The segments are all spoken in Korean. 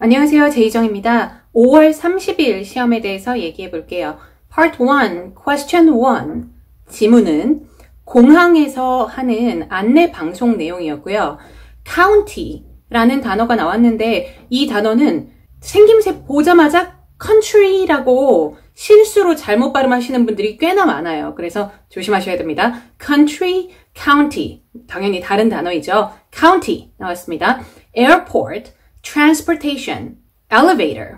안녕하세요. 제이정입니다. 5월 30일 시험에 대해서 얘기해 볼게요. Part 1, Question 1. 지문은 공항에서 하는 안내 방송 내용이었고요. County라는 단어가 나왔는데 이 단어는 생김새 보자마자 country라고 실수로 잘못 발음하시는 분들이 꽤나 많아요. 그래서 조심하셔야 됩니다. Country, county. 당연히 다른 단어이죠. County 나왔습니다. Airport, transportation, elevator,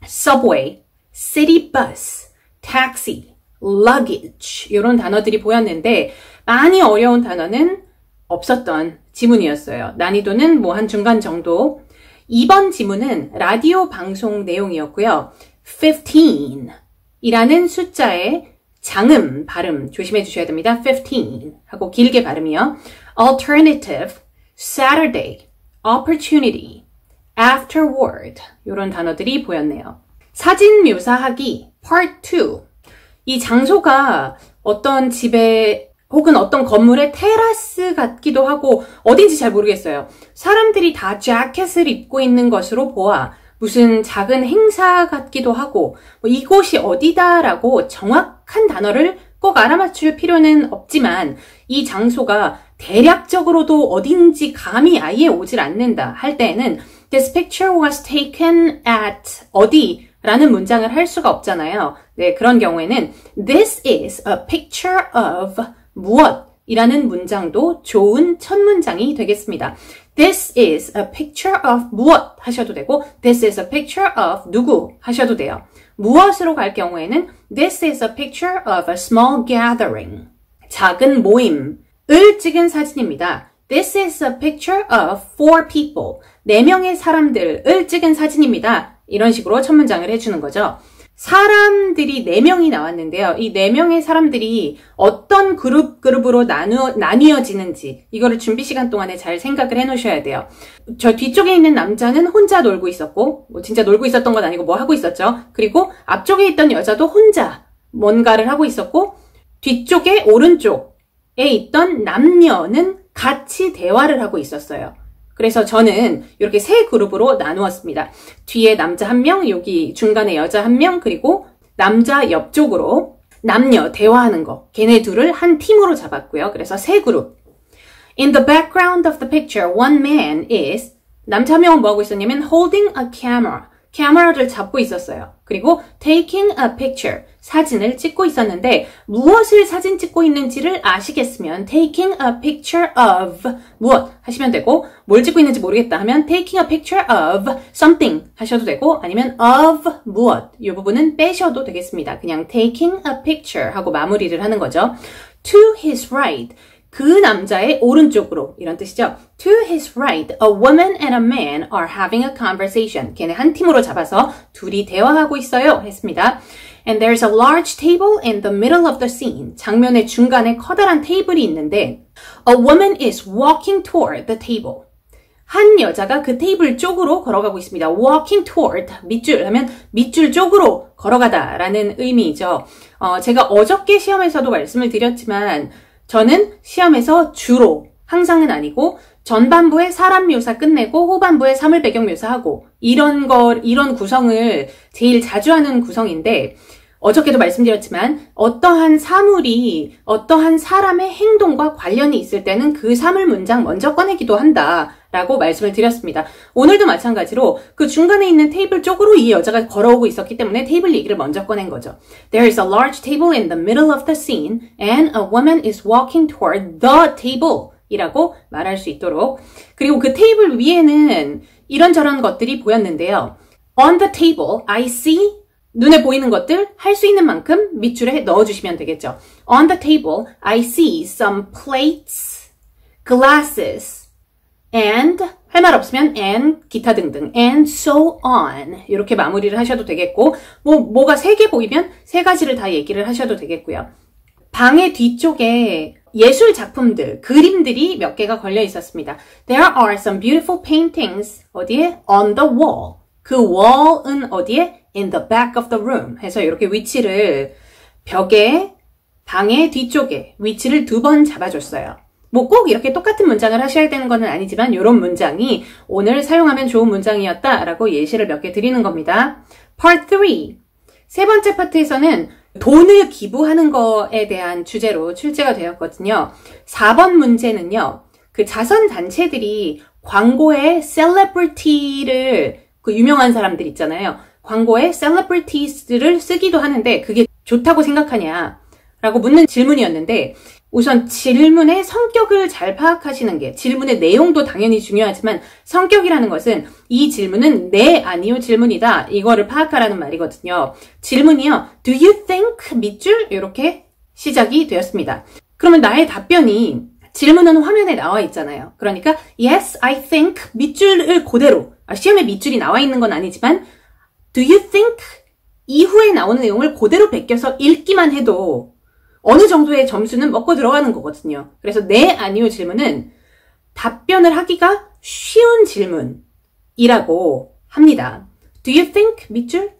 subway, city bus, taxi, luggage 이런 단어들이 보였는데 많이 어려운 단어는 없었던 지문이었어요. 난이도는 뭐 한 중간 정도. 2번 지문은 라디오 방송 내용이었고요. 15 이라는 숫자의 장음 발음 조심해 주셔야 됩니다. 15 하고 길게 발음이요. Alternative, Saturday, Opportunity, Afterward 이런 단어들이 보였네요. 사진 묘사하기 Part 2. 이 장소가 어떤 집에 혹은 어떤 건물의 테라스 같기도 하고 어딘지 잘 모르겠어요. 사람들이 다 자켓을 입고 있는 것으로 보아 무슨 작은 행사 같기도 하고 이곳이 어디다라고 정확한 단어를 꼭 알아맞출 필요는 없지만 이 장소가 대략적으로도 어딘지 감이 아예 오질 않는다 할 때에는 This picture was taken at 어디 라는 문장을 할 수가 없잖아요. 네, 그런 경우에는 This is a picture of 무엇 이라는 문장도 좋은 첫 문장이 되겠습니다. This is a picture of 무엇 하셔도 되고 This is a picture of 누구 하셔도 돼요. 무엇으로 갈 경우에는 This is a picture of a small gathering. 작은 모임을 찍은 사진입니다. This is a picture of 4 people. 4명의 사람들을 찍은 사진입니다. 이런 식으로 첫 문장을 해주는 거죠. 사람들이 4명이 나왔는데요. 이 4명의 사람들이 어떤 그룹으로 나뉘어지는지 이거를 준비 시간 동안에 잘 생각을 해 놓으셔야 돼요. 저 뒤쪽에 있는 남자는 혼자 놀고 있었고 진짜 놀고 있었던 건 아니고 뭐 하고 있었죠. 그리고 앞쪽에 있던 여자도 혼자 뭔가를 하고 있었고 뒤쪽에 오른쪽에 있던 남녀는 같이 대화를 하고 있었어요. 그래서 저는 이렇게 3 그룹으로 나누었습니다. 뒤에 남자 1명, 여기 중간에 여자 1명, 그리고 남자 옆쪽으로 남녀 대화하는 거. 걔네 둘을 한 팀으로 잡았고요. 그래서 3 그룹. In the background of the picture, one man is 남자 1명은 뭐 하고 있었냐면 holding a camera. 카메라를 잡고 있었어요. 그리고 taking a picture, 사진을 찍고 있었는데 무엇을 사진 찍고 있는지를 아시겠으면 taking a picture of 무엇 하시면 되고 뭘 찍고 있는지 모르겠다 하면 taking a picture of something 하셔도 되고 아니면 of 무엇 이 부분은 빼셔도 되겠습니다. 그냥 taking a picture 하고 마무리를 하는 거죠. To his right, 그 남자의 오른쪽으로 이런 뜻이죠. To his right, a woman and a man are having a conversation. 걔네 한 팀으로 잡아서 둘이 대화하고 있어요 했습니다. And there's a large table in the middle of the scene. 장면의 중간에 커다란 테이블이 있는데 A woman is walking toward the table. 한 여자가 그 테이블 쪽으로 걸어가고 있습니다. Walking toward, 밑줄 하면 밑줄 쪽으로 걸어가다 라는 의미이죠. 제가 어저께 시험에서도 말씀을 드렸지만 저는 시험에서 주로 항상은 아니고 전반부에 사람 묘사 끝내고 후반부에 사물 배경 묘사하고 이런 구성을 제일 자주 하는 구성인데 어저께도 말씀드렸지만 어떠한 사물이 어떠한 사람의 행동과 관련이 있을 때는 그 사물 문장 먼저 꺼내기도 한다라고 말씀을 드렸습니다. 오늘도 마찬가지로 그 중간에 있는 테이블 쪽으로 이 여자가 걸어오고 있었기 때문에 테이블 얘기를 먼저 꺼낸 거죠. There is a large table in the middle of the scene and a woman is walking toward the table 이라고 말할 수 있도록 그리고 그 테이블 위에는 이런저런 것들이 보였는데요. On the table, I see 눈에 보이는 것들 할 수 있는 만큼 밑줄에 넣어주시면 되겠죠. On the table, I see some plates, glasses, and 할 말 없으면 and 기타 등등 and so on 이렇게 마무리를 하셔도 되겠고 뭐가 3개 보이면 3가지를 다 얘기를 하셔도 되겠고요. 방의 뒤쪽에 예술 작품들, 그림들이 몇 개가 걸려 있었습니다. There are some beautiful paintings 어디에? On the wall. 그 wall은 어디에? In the back of the room 해서 이렇게 위치를 벽에 방의 뒤쪽에 위치를 2번 잡아줬어요. 뭐 꼭 이렇게 똑같은 문장을 하셔야 되는 건 아니지만 이런 문장이 오늘 사용하면 좋은 문장이었다라고 예시를 몇 개 드리는 겁니다. Part 3. 세 번째 파트에서는 돈을 기부하는 거에 대한 주제로 출제가 되었거든요. 4번 문제는요. 그 자선단체들이 광고에 셀레브리티를 그 유명한 사람들 있잖아요. 광고에 셀레브리티스를 쓰기도 하는데 그게 좋다고 생각하냐 라고 묻는 질문이었는데 우선 질문의 성격을 잘 파악하시는 게 질문의 내용도 당연히 중요하지만 성격이라는 것은 이 질문은 네, 아니요 질문이다. 이거를 파악하라는 말이거든요. 질문이요. Do you think? 밑줄 이렇게 시작이 되었습니다. 그러면 나의 답변이 질문은 화면에 나와 있잖아요. 그러니까 Yes, I think 밑줄을 그대로 시험에 밑줄이 나와 있는 건 아니지만 Do you think? 이후에 나오는 내용을 그대로 베껴서 읽기만 해도 어느 정도의 점수는 먹고 들어가는 거거든요. 그래서 네, 아니요 질문은 답변을 하기가 쉬운 질문이라고 합니다. Do you think? 밑줄?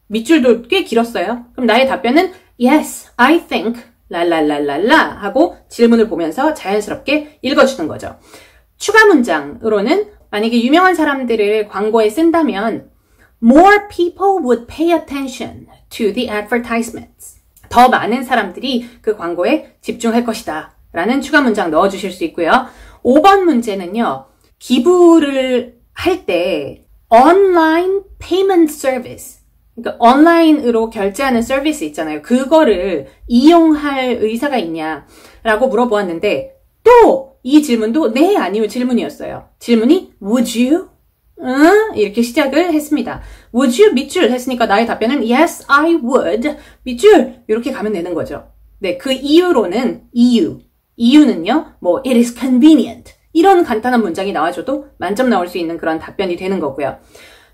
밑줄도 꽤 길었어요. 그럼 나의 답변은 Yes, I think 랄랄랄랄라 하고 질문을 보면서 자연스럽게 읽어주는 거죠. 추가 문장으로는 만약에 유명한 사람들을 광고에 쓴다면 More people would pay attention to the advertisements. 더 많은 사람들이 그 광고에 집중할 것이다 라는 추가 문장 넣어주실 수 있고요. 5번 문제는요. 기부를 할 때 online payment service, 그러니까 온라인으로 결제하는 서비스 있잖아요. 그거를 이용할 의사가 있냐라고 물어보았는데 또 이 질문도 네, 아니요 질문이었어요. 질문이 Would you? 이렇게 시작을 했습니다. Would you? 밑줄 했으니까 나의 답변은 Yes, I would. 밑줄 이렇게 가면 되는 거죠. 네, 그 이유로는 이유는요. 뭐 It is convenient. 이런 간단한 문장이 나와줘도 만점 나올 수 있는 그런 답변이 되는 거고요.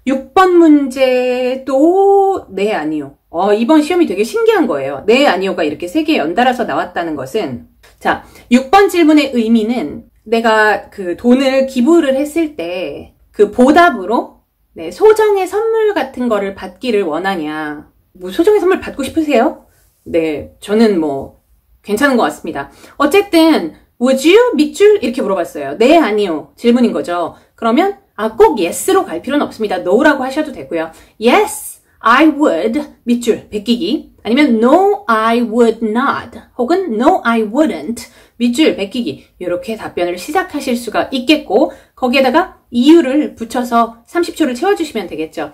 6번 문제도 네, 아니요. 이번 시험이 되게 신기한 거예요. 네, 아니요가 이렇게 3개 연달아서 나왔다는 것은 자, 6번 질문의 의미는 내가 그 돈을 기부를 했을 때 그 보답으로 네, 소정의 선물 같은 거를 받기를 원하냐. 뭐 소정의 선물 받고 싶으세요? 네, 저는 뭐 괜찮은 것 같습니다. 어쨌든 Would you? 밑줄 이렇게 물어봤어요. 네, 아니요 질문인 거죠. 그러면 꼭 yes로 갈 필요는 없습니다. no라고 하셔도 되고요. Yes, I would 밑줄 베끼기 아니면 No, I would not 혹은 No, I wouldn't 밑줄 베끼기 이렇게 답변을 시작하실 수가 있겠고 거기에다가 이유를 붙여서 30초를 채워주시면 되겠죠.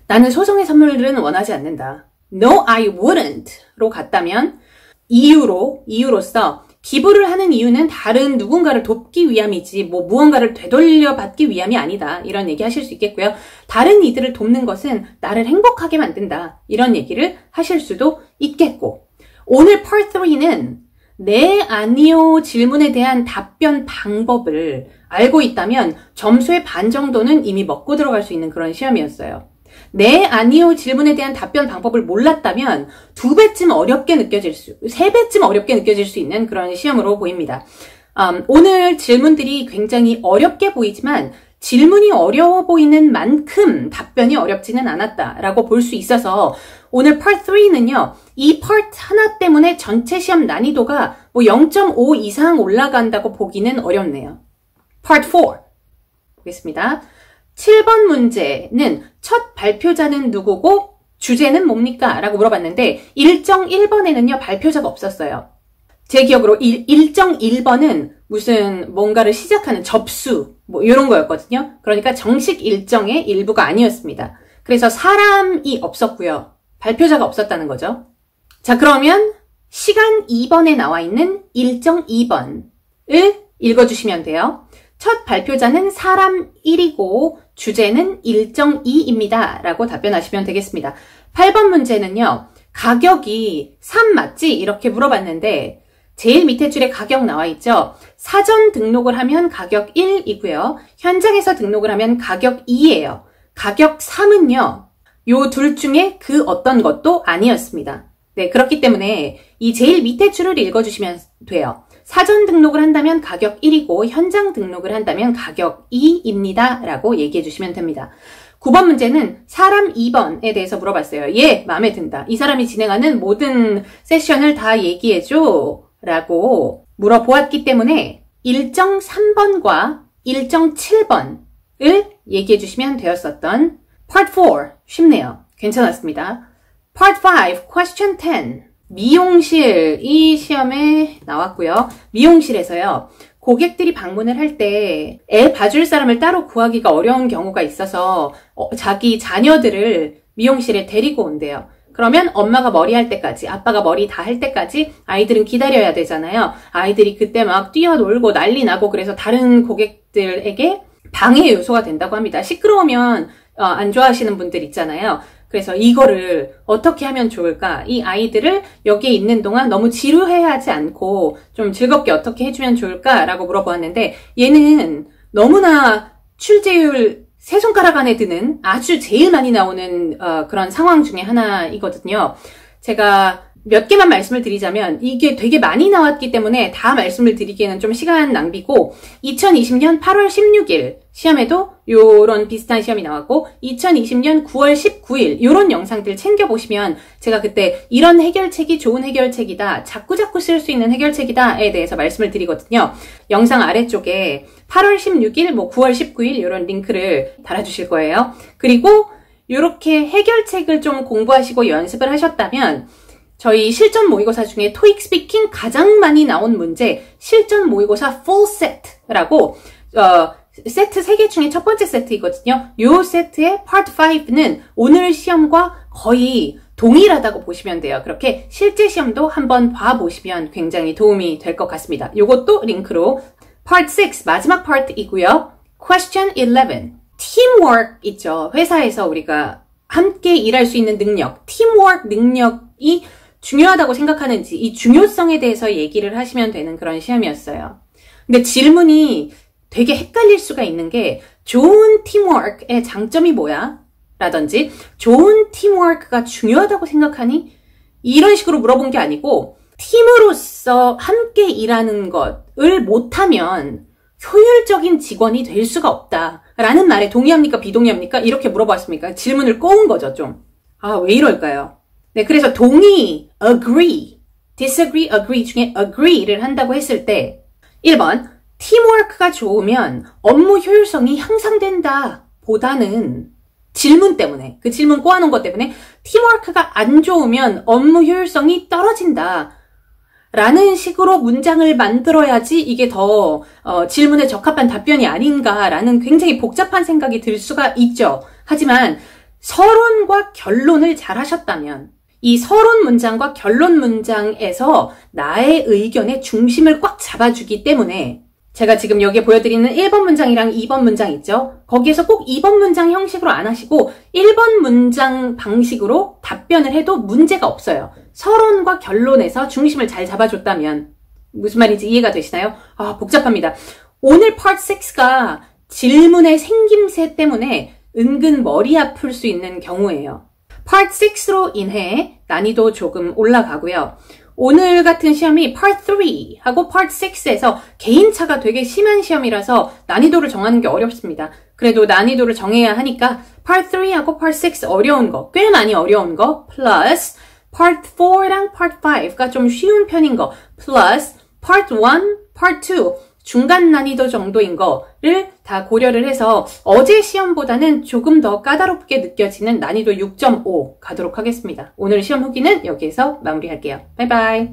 나는 소정의 선물은 원하지 않는다. No, I wouldn't 로 갔다면 이유로서 기부를 하는 이유는 다른 누군가를 돕기 위함이지 뭐 무언가를 되돌려 받기 위함이 아니다. 이런 얘기 하실 수 있겠고요. 다른 이들을 돕는 것은 나를 행복하게 만든다. 이런 얘기를 하실 수도 있겠고 오늘 Part 3는 네, 아니요 질문에 대한 답변 방법을 알고 있다면 점수의 반 정도는 이미 먹고 들어갈 수 있는 그런 시험이었어요. 네, 아니요 질문에 대한 답변 방법을 몰랐다면 2배쯤 어렵게 느껴질 3배쯤 어렵게 느껴질 수 있는 그런 시험으로 보입니다. 오늘 질문들이 굉장히 어렵게 보이지만 질문이 어려워 보이는 만큼 답변이 어렵지는 않았다라고 볼 수 있어서 오늘 Part 3는요. 이 Part 하나 때문에 전체 시험 난이도가 뭐 0.5 이상 올라간다고 보기는 어렵네요. Part 4 보겠습니다. 7번 문제는 첫 발표자는 누구고 주제는 뭡니까? 라고 물어봤는데 일정 1번에는요. 발표자가 없었어요. 제 기억으로 일정 1번은 무슨 뭔가를 시작하는 접수 뭐 이런 거였거든요. 그러니까 정식 일정의 일부가 아니었습니다. 그래서 사람이 없었고요. 발표자가 없었다는 거죠. 자, 그러면 시간 2번에 나와 있는 일정 2번을 읽어주시면 돼요. 첫 발표자는 사람 1이고 주제는 일정 2입니다. 라고 답변하시면 되겠습니다. 8번 문제는요. 가격이 3 맞지? 이렇게 물어봤는데 제일 밑에 줄에 가격 나와 있죠. 사전 등록을 하면 가격 1이고요. 현장에서 등록을 하면 가격 2예요. 가격 3은요. 요 둘 중에 그 어떤 것도 아니었습니다. 네, 그렇기 때문에 이 제일 밑에 줄을 읽어주시면 돼요. 사전 등록을 한다면 가격 1이고 현장 등록을 한다면 가격 2입니다. 라고 얘기해 주시면 됩니다. 9번 문제는 사람 2번에 대해서 물어봤어요. 예, 마음에 든다. 이 사람이 진행하는 모든 세션을 다 얘기해줘. 라고 물어보았기 때문에 일정 3번과 일정 7번을 얘기해 주시면 되었었던 Part 4, 쉽네요. 괜찮았습니다. Part 5, Question 10. 미용실, 이 시험에 나왔고요. 미용실에서요. 고객들이 방문을 할 때 애 봐줄 사람을 따로 구하기가 어려운 경우가 있어서 자기 자녀들을 미용실에 데리고 온대요. 그러면 엄마가 머리 할 때까지, 아빠가 머리 다 할 때까지 아이들은 기다려야 되잖아요. 아이들이 그때 막 뛰어놀고 난리 나고 그래서 다른 고객들에게 방해 요소가 된다고 합니다. 시끄러우면 안 좋아하시는 분들 있잖아요. 그래서 이거를 어떻게 하면 좋을까? 이 아이들을 여기에 있는 동안 너무 지루해하지 않고 좀 즐겁게 어떻게 해주면 좋을까라고 물어보았는데 얘는 너무나 출제율 3손가락 안에 드는 아주 제일 많이 나오는 그런 상황 중에 하나이거든요. 제가 몇 개만 말씀을 드리자면 이게 되게 많이 나왔기 때문에 다 말씀을 드리기에는 좀 시간 낭비고 2020년 8월 16일 시험에도 요런 비슷한 시험이 나왔고 2020년 9월 19일 요런 영상들 챙겨보시면 제가 그때 이런 해결책이 좋은 해결책이다. 자꾸자꾸 쓸 수 있는 해결책이다에 대해서 말씀을 드리거든요. 영상 아래쪽에 8월 16일, 9월 19일 요런 링크를 달아주실 거예요. 그리고 요렇게 해결책을 좀 공부하시고 연습을 하셨다면 저희 실전 모의고사 중에 토익 스피킹 가장 많이 나온 문제 실전 모의고사 full set라고 세트 3개 중에 첫 번째 세트이거든요. 요 세트의 part 5는 오늘 시험과 거의 동일하다고 보시면 돼요. 그렇게 실제 시험도 한번 봐보시면 굉장히 도움이 될 것 같습니다. 요것도 링크로 part 6 마지막 파트이고요. question 11 teamwork 있죠. 회사에서 우리가 함께 일할 수 있는 능력, teamwork 능력이 중요하다고 생각하는지 이 중요성에 대해서 얘기를 하시면 되는 그런 시험이었어요. 근데 질문이 되게 헷갈릴 수가 있는 게 좋은 팀워크의 장점이 뭐야? 라든지 좋은 팀워크가 중요하다고 생각하니? 이런 식으로 물어본 게 아니고 팀으로서 함께 일하는 것을 못하면 효율적인 직원이 될 수가 없다 라는 말에 동의합니까? 비동의합니까? 이렇게 물어봤습니까? 질문을 꼬은 거죠 좀. 왜 이럴까요? 네, 그래서 동의, agree, disagree, agree 중에 agree를 한다고 했을 때 1번, 팀워크가 좋으면 업무 효율성이 향상된다 보다는 질문 때문에, 그 질문 꼬아놓은 것 때문에 팀워크가 안 좋으면 업무 효율성이 떨어진다 라는 식으로 문장을 만들어야지 이게 더 질문에 적합한 답변이 아닌가라는 굉장히 복잡한 생각이 들 수가 있죠. 하지만 서론과 결론을 잘 하셨다면 이 서론 문장과 결론 문장에서 나의 의견의 중심을 꽉 잡아주기 때문에 제가 지금 여기에 보여드리는 1번 문장이랑 2번 문장 있죠? 거기에서 꼭 2번 문장 형식으로 안 하시고 1번 문장 방식으로 답변을 해도 문제가 없어요. 서론과 결론에서 중심을 잘 잡아줬다면 무슨 말인지 이해가 되시나요? 복잡합니다. 오늘 Part 6가 질문의 생김새 때문에 은근 머리 아플 수 있는 경우예요. Part 6로 인해 난이도 조금 올라가고요. 오늘 같은 시험이 Part 3하고 Part 6에서 개인차가 되게 심한 시험이라서 난이도를 정하는 게 어렵습니다. 그래도 난이도를 정해야 하니까 Part 3하고 Part 6 어려운 거, 꽤 많이 어려운 거, 플러스 Part 4랑 Part 5가 좀 쉬운 편인 거, 플러스 Part 1, Part 2 중간 난이도 정도인 거를 다 고려를 해서 어제 시험보다는 조금 더 까다롭게 느껴지는 난이도 6.5 가도록 하겠습니다. 오늘 시험 후기는 여기에서 마무리할게요. 바이바이.